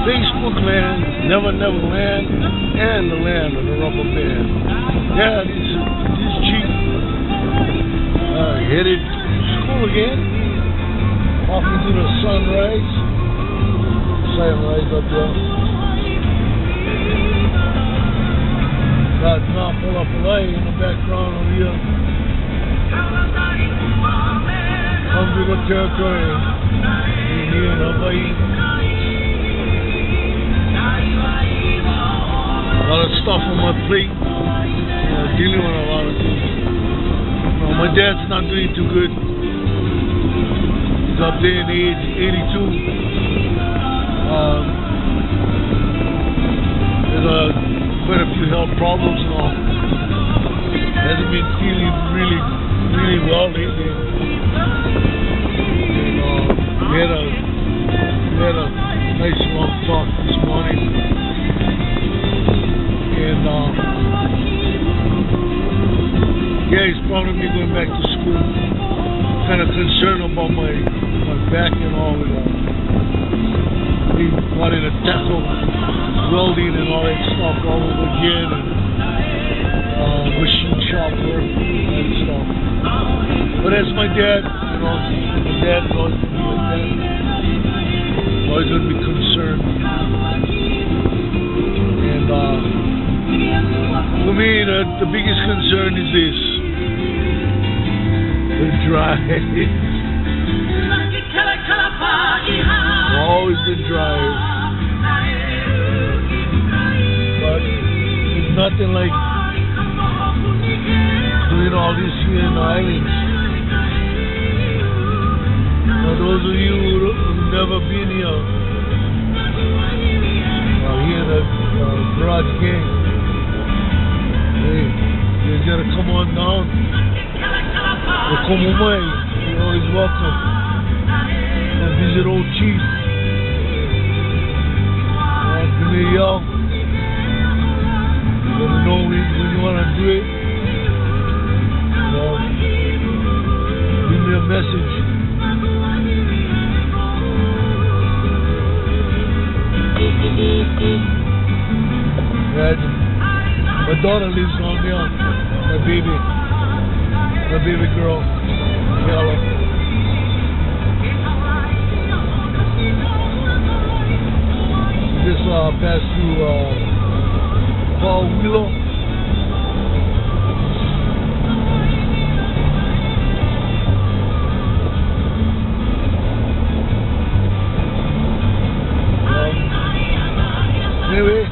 Facebook land, Never Never Land, and the land of the rubber band. Yeah, this Chief headed to school again, off into the sunrise up there. Got Napalapalai in the background over here. Come to the territory here in Hawaii. A lot of stuff on my plate, dealing with a lot of things. My dad's not doing too good. He's up there in age 82. There's quite a few health problems now. Hasn't been feeling really well lately. We had a nice long talk this morning. And he's probably going back to school. Kind of concerned about my back and all of that. He wanted to tackle welding and all that stuff all over again, and machine shop work and stuff. But that's my dad, my dad is always going to be like that. Always going to be concerned. And for me, the biggest concern is this. The drive. Always the drive. But there's nothing like doing all this here in the islands. For those of you who've never been here, here in the Garage Gang, hey, you gotta come on down. You're always welcome. And visit Old Chief. Give me a yell. Let me know when you want to do it. Give me a message. My daughter lives on there. My baby girl, Yellow. This passed through Paul Willow. Anyway,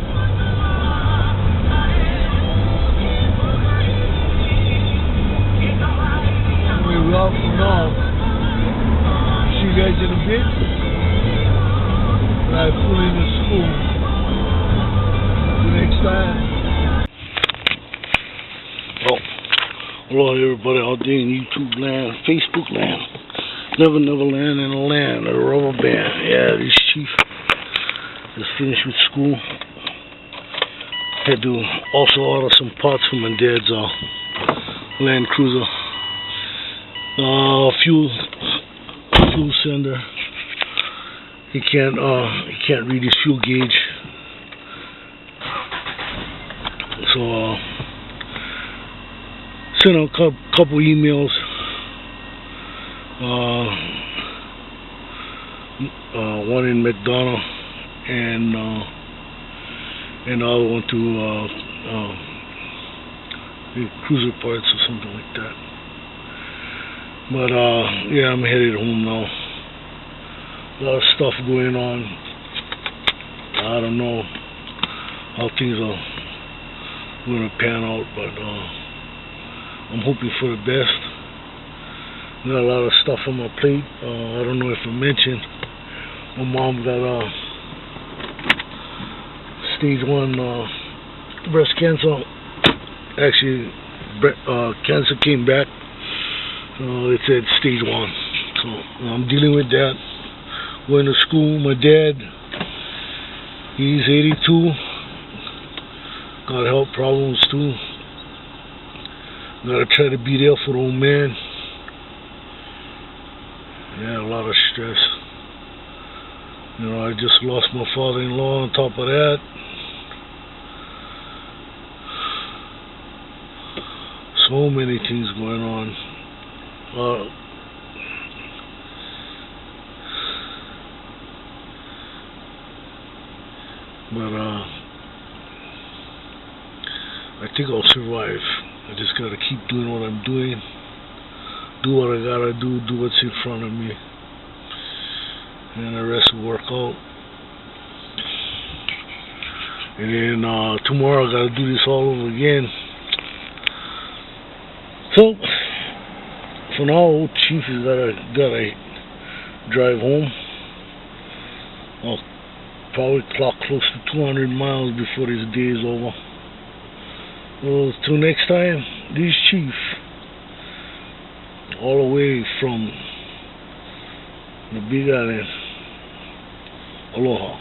we're off now. See you guys in a bit. I pull into school. Next time. Well, hello everybody out there in YouTube land, Facebook land, Never Never Land, and the land of the rubber band. Yeah, this Chief just finished with school. Had to also order some parts for my dad's Land Cruiser. Fuel sender. He can't read his fuel gauge. So sent out a couple emails. One in McDonough and the other one to Cruiser Parts or something like that. But yeah, I'm headed home now. A lot of stuff going on. I don't know how things are going to pan out, but I'm hoping for the best. Got a lot of stuff on my plate. I don't know if I mentioned, my mom got stage 1 breast cancer. Actually, cancer came back. It said stage 1. So I'm dealing with that. Going to school. My dad, he's 82. Got health problems too. Gotta try to be there for the old man. Yeah, a lot of stress. You know, I just lost my father-in-law on top of that. So many things going on. But I think I'll survive. I just gotta keep doing what I'm doing. Do what I gotta do what's in front of me. And the rest will work out. And then tomorrow I gotta do this all over again. So for now, old Chief is gotta drive home. I'll probably clock close to 200 miles before this day is over. Well, till next time, this is Chief, all the way from the Big Island. Aloha.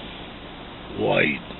White.